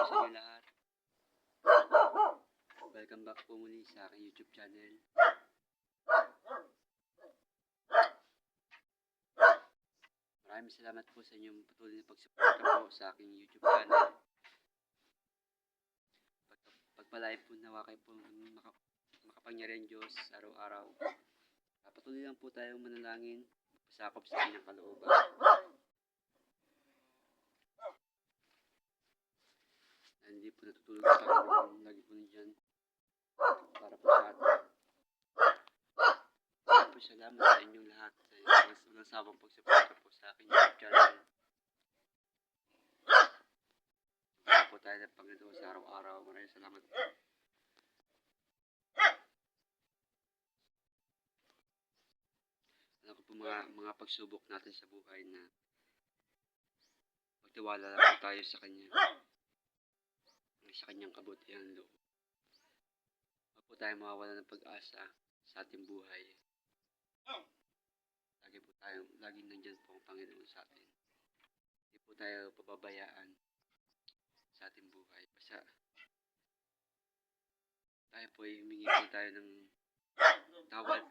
sa inyo lahat. Welcome back po muli sa aking YouTube channel. Maraming salamat po sa inyong patuloy na pagsuporta po sa aking YouTube channel. Pagpalain po nawa kayo po makapangyarihan Diyos araw-araw. Patuloy lang po tayong manalangin, pasakop sa kanyang kalooban. Hindi po natutulog sa Panginoon, lagi po nandyan para po sa atin. Maraming po salamat sa inyong lahat sa walang sabang pagsuporta po sa aking YouTube channel. Para po tayo ng Panginoon sa araw-araw. Maraming salamat po. Alam ko po mga pagsubok natin sa buhay na magtiwala lang po tayo sa Kanya. Sa Kanyang kabutihan loob. Huwag po tayo mawawala ng pag-asa sa ating buhay. Laging nandyan po ang Panginoon sa atin. Hindi po tayo pababayaan sa ating buhay. Basta tayo po ay humingi po tayo ng tawad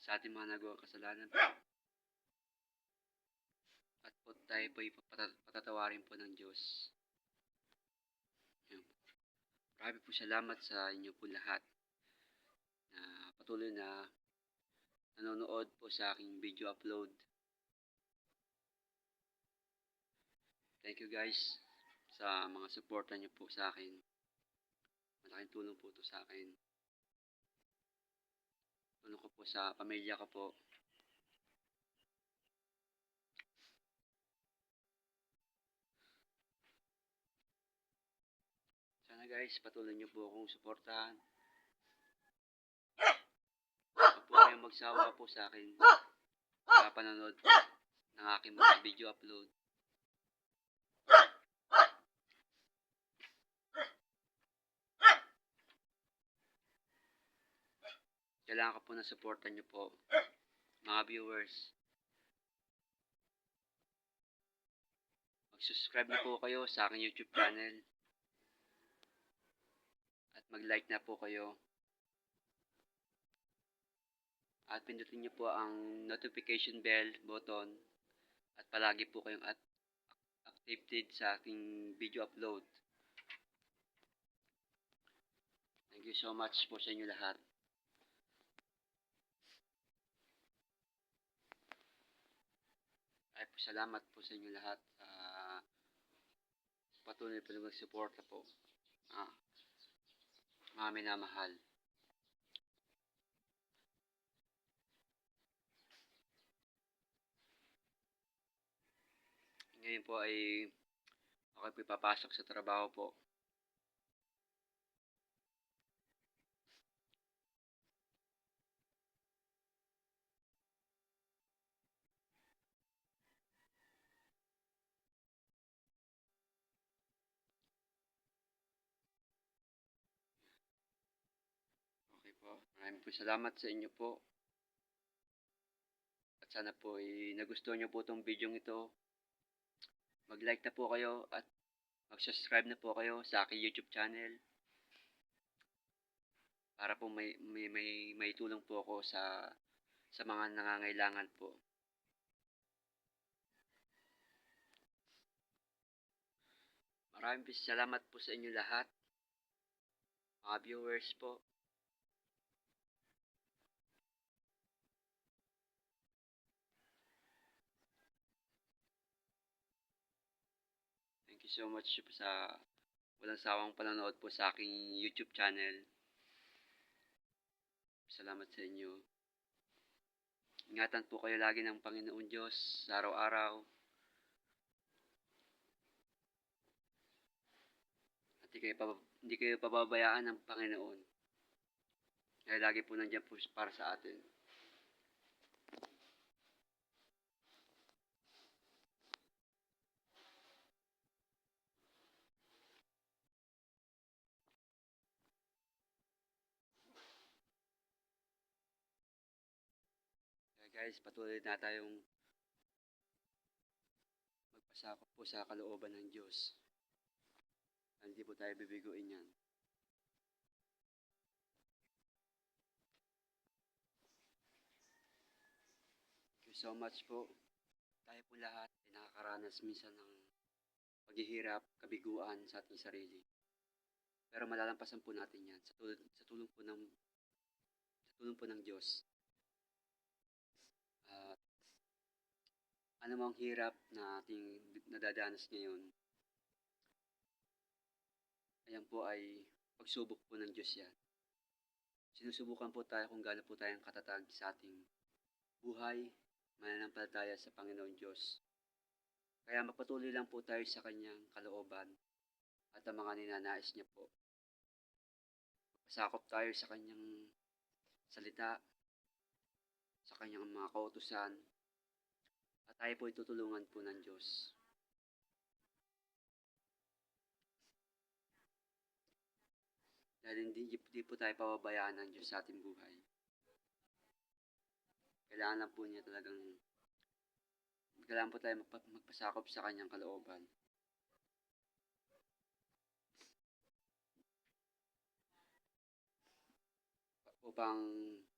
sa ating mga nagawang kasalanan po. At po tayo po ay patatawarin po ng Diyos. Maraming po salamat sa inyo po lahat na patuloy na nanonood po sa aking video upload. Thank you guys sa mga suporta niyo po sa akin. Malaking tulong po ito sa akin. Tulong ko po sa pamilya ko po. Sana guys, patuloy niyo po akong suportahan. Huwag po kayong magsawa po sa akin sa panonood po ng aking mga video upload. Kailangan ko po na supportan niyo po, mga viewers. Mag-subscribe na po kayo sa aking YouTube channel. At mag-like na po kayo. At pindutin niyo po ang notification bell button. At palagi po kayong activated sa aking video upload. Thank you so much po sa inyo lahat. Ay po, salamat po sa inyo lahat sa patuloy po na magsuporta po. Mga minamahal. Ngayon po ay ako po ipapasok sa trabaho po. Okay po. Maraming po salamat sa inyo po. At sana po ay nagustuhan nyo po itong video ito. Mag-like na po kayo at mag-subscribe na po kayo sa aking YouTube channel. Para po may tulong po ako sa mga nangangailangan po. Maraming salamat po sa inyo lahat. Mga viewers po. Thank you so much po sa walang sawang panonood po sa aking YouTube channel. Salamat sa inyo. Ingatan po kayo lagi ng Panginoon Diyos sa araw-araw. At hindi kayo pababayaan ng Panginoon. Kaya lagi po nandiyan po para sa atin. Guys, patuloy na tayong magpasakop po sa kalooban ng Diyos. Hindi po tayo bibiguin yan. Thank you so much po. Tayo po lahat ay nakakaranas minsan ng paghihirap, kabiguan sa ating sarili. Pero malalampasan po natin yan sa tulong po ng Diyos. At anumang hirap na ating nadadanas ngayon, ayan po ay pagsubok po ng Diyos yan. Sinusubukan po tayo kung gaano po tayong katatag sa ating buhay, mananampalataya sa Panginoon Diyos. Kaya magpatuloy lang po tayo sa Kanyang kalooban at ang mga ninanais niya po. Pasakop tayo sa Kanyang salita, sa Kanyang mga kautusan, at tayo po itutulungan po ng Diyos. Dahil hindi po tayo pababayaan ng Diyos sa ating buhay. Kailangan lang po niya kailangan po tayo magpasakop sa Kanyang kalooban. Upang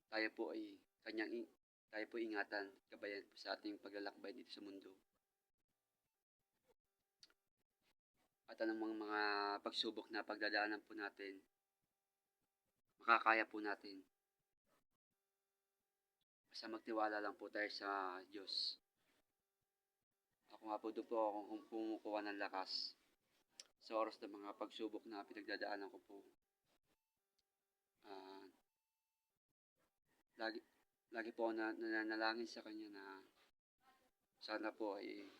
tayo po ingatan at gabayan po sa ating paglalakbay dito sa mundo. At anong mga pagsubok na pagdadaanan po natin, makakaya po natin. Basta magtiwala lang po tayo sa Diyos. Ako nga po doon po akong kumukuha ng lakas sa oras ng mga pagsubok na pinagdadaanan ko po. Lagi po ako nananalangin sa Kanya na sana po ay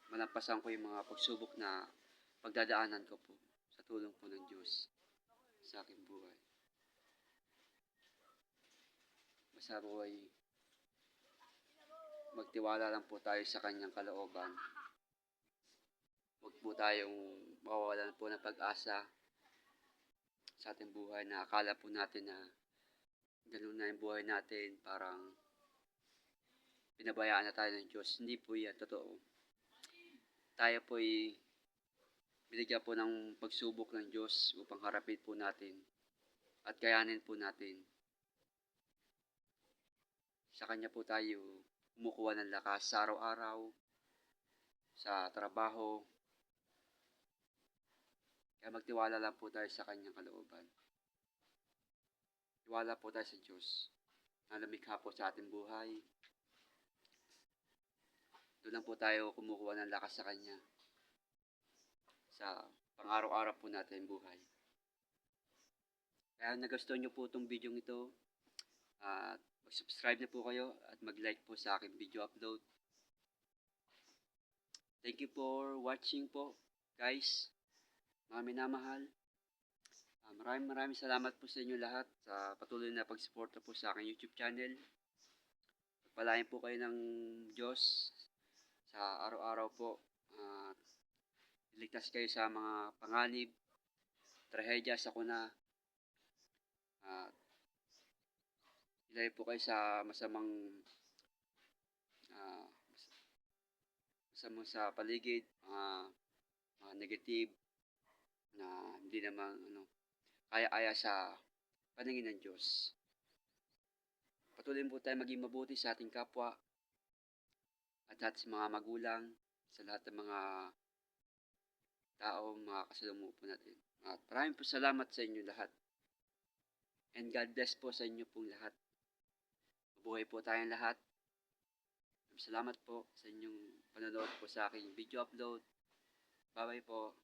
malampasan ko yung mga pagsubok na pagdadaanan ko po sa tulong po ng Diyos sa aking buhay. Basta po ay magtiwala lang po tayo sa Kanyang kalooban. Huwag po tayong mawawalan po ng pag-asa sa ating buhay na akala po natin na ganun na yung buhay natin, parang pinabayaan na tayo ng Diyos. Hindi po yan totoo. Tayo po ay binigyan po ng pagsubok ng Diyos upang harapin po natin at kayanin po natin. Sa Kanya po tayo kumukuha ng lakas sa araw-araw, sa trabaho. Kaya magtiwala lang po tayo sa Kanyang kalooban. Tiwala po tayo sa Diyos na lumikha po sa ating buhay. Doon lang po tayo kumukuha ng lakas sa Kanya sa pang-araw-araw po natin buhay. Kaya nagustuhan nyo po itong video ito, at mag-subscribe na po kayo at mag-like po sa aking video upload. Thank you for watching po, guys. Mga minamahal. Maraming salamat po sa inyo lahat sa patuloy na pag-suporta po sa aking YouTube channel. Pagpalain po kayo ng Diyos sa araw-araw po. Iligtas kayo sa mga panganib, trahedya, sakuna. Ilayo po kayo sa masamang sa paligid, mga negative na hindi naman kaya-aya sa paningin ng Diyos. Patuloy po tayo maging mabuti sa ating kapwa at lahat sa mga magulang, sa lahat ng mga tao, mga kasalumuho po natin. At maraming po salamat sa inyo lahat. And God bless po sa inyo pong lahat. Mabuhay po tayong lahat. Salamat po sa inyong panonood po sa aking video upload. Bye-bye po.